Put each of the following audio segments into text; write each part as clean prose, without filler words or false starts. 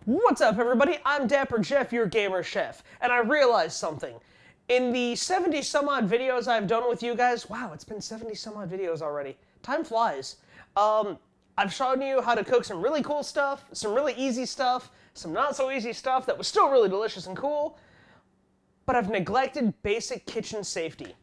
What's up, everybody? I'm Dapper Jeff, your gamer chef, and I realized something. In the 70 some odd videos I've done with you guys, wow, it's been 70 some odd videos already. Time flies. I've shown you how to cook some really cool stuff, some really easy stuff, some not so easy stuff that was still really delicious and cool, but I've neglected basic kitchen safety.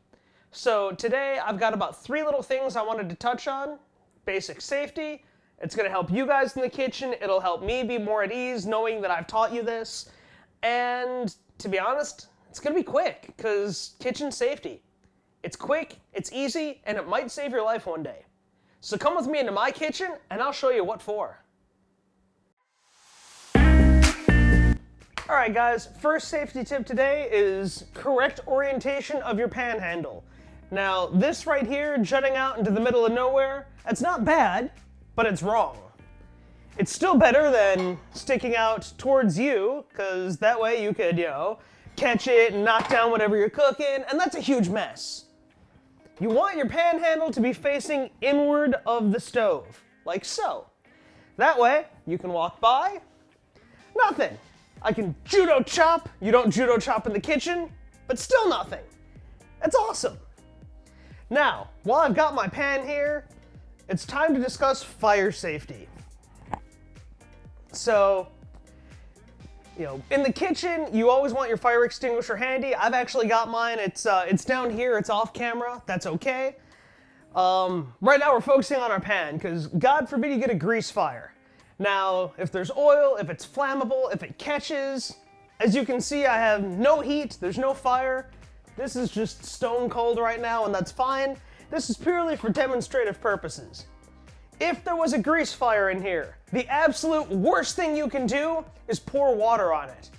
So today I've got about 3 little things I wanted to touch on. Basic safety. It's going to help you guys in the kitchen. It'll help me be more at ease knowing that I've taught you this. And to be honest, it's going to be quick because kitchen safety. It's quick, it's easy, and it might save your life one day. So come with me into my kitchen and I'll show you what for. Alright guys, first safety tip today is correct orientation of your pan handle. Now this right here jutting out into the middle of nowhere, that's not bad, but it's wrong. It's still better than sticking out towards you, because that way you could, catch it and knock down whatever you're cooking, and that's a huge mess. You want your pan handle to be facing inward of the stove, like so. That way, you can walk by, nothing. I can judo chop. You don't judo chop in the kitchen, but still nothing. That's awesome. Now, while I've got my pan here, it's time to discuss fire safety. So, in the kitchen, you always want your fire extinguisher handy. I've actually got mine. It's down here. It's off camera. That's okay. Right now we're focusing on our pan because God forbid you get a grease fire. Now, if there's oil, if it's flammable, if it catches, as you can see, I have no heat. There's no fire. This is just stone cold right now, and that's fine. This is purely for demonstrative purposes. If there was a grease fire in here, the absolute worst thing you can do is pour water on it.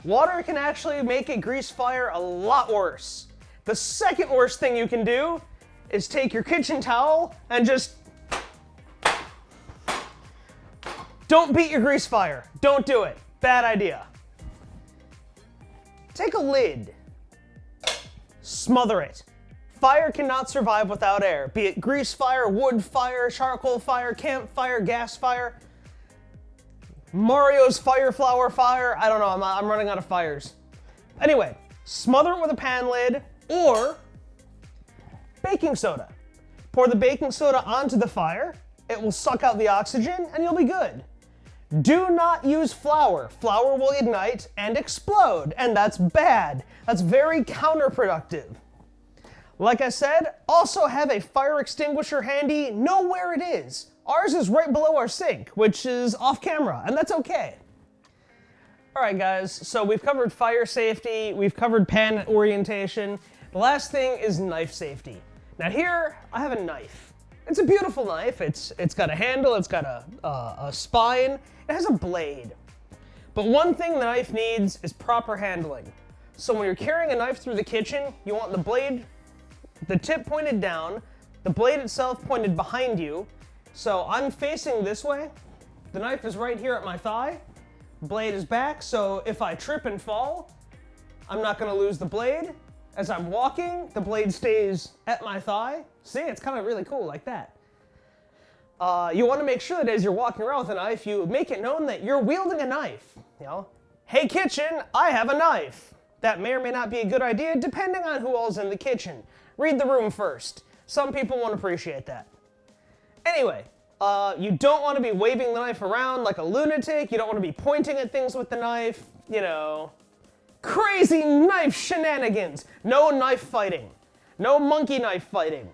Water can actually make a grease fire a lot worse. The second worst thing you can do is take your kitchen towel and just... Don't beat your grease fire. Don't do it. Bad idea. Take a lid. Smother it. Fire cannot survive without air, be it grease fire, wood fire, charcoal fire, campfire, gas fire, Mario's fire flower fire. I don't know, I'm running out of fires. Anyway, smother it with a pan lid or baking soda. Pour the baking soda onto the fire, it will suck out the oxygen and you'll be good. Do not use flour. Flour will ignite and explode, and that's bad. That's very counterproductive. Like I said, also have a fire extinguisher handy, know where it is. Ours is right below our sink, which is off camera, and that's okay. Alright guys, so we've covered fire safety, we've covered pan orientation. The last thing is knife safety. Now here, I have a knife. It's a beautiful knife. It's got a handle, it's got a spine, it has a blade. But one thing the knife needs is proper handling. So when you're carrying a knife through the kitchen, you want the tip pointed down, the blade itself pointed behind you. So I'm facing this way. The knife is right here at my thigh. Blade is back, so if I trip and fall, I'm not gonna lose the blade. As I'm walking, the blade stays at my thigh. See, it's kind of really cool like that. You want to make sure that as you're walking around with a knife, you make it known that you're wielding a knife. Hey kitchen, I have a knife. That may or may not be a good idea depending on who all's in the kitchen. Read the room first. Some people won't appreciate that. Anyway, you don't want to be waving the knife around like a lunatic. You don't want to be pointing at things with the knife. Crazy knife shenanigans. No knife fighting. No monkey knife fighting.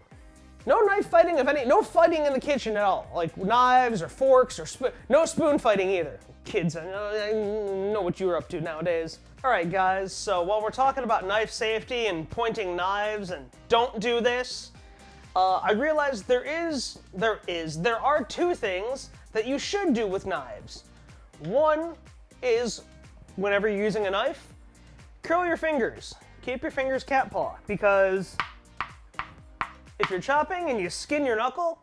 No knife fighting of any, no fighting in the kitchen at all. Like knives or forks or no spoon fighting either. Kids, I know what you're up to nowadays. Alright guys, so while we're talking about knife safety and pointing knives and don't do this, I realized there are 2 things that you should do with knives. One is, whenever you're using a knife, curl your fingers. Keep your fingers cat paw, because if you're chopping and you skin your knuckle,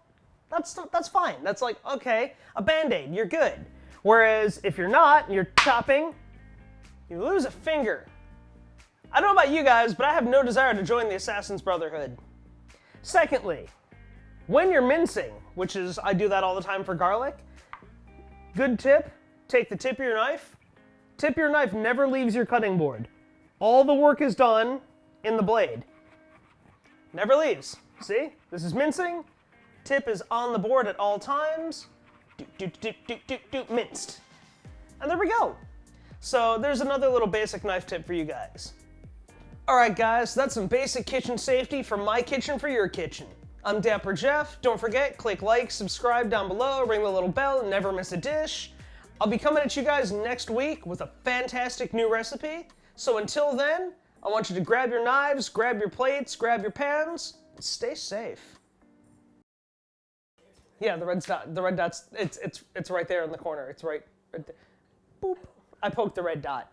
that's fine. That's like, okay, a Band-Aid, you're good. Whereas if you're not, and you're chopping, you lose a finger. I don't know about you guys, but I have no desire to join the Assassin's Brotherhood. Secondly, when you're mincing, which is, I do that all the time for garlic, good tip, take the tip of your knife. Tip of your knife never leaves your cutting board. All the work is done in the blade. Never leaves. See? This is mincing. Tip is on the board at all times. Minced. And there we go. So there's another little basic knife tip for you guys. Alright guys, that's some basic kitchen safety from my kitchen for your kitchen. I'm Dapper Jeff. Don't forget, click like, subscribe down below, ring the little bell, and never miss a dish. I'll be coming at you guys next week with a fantastic new recipe. So until then, I want you to grab your knives, grab your plates, grab your pans, and stay safe. Yeah, the red dot's, it's right there in the corner. It's right there. Boop. I poked the red dot.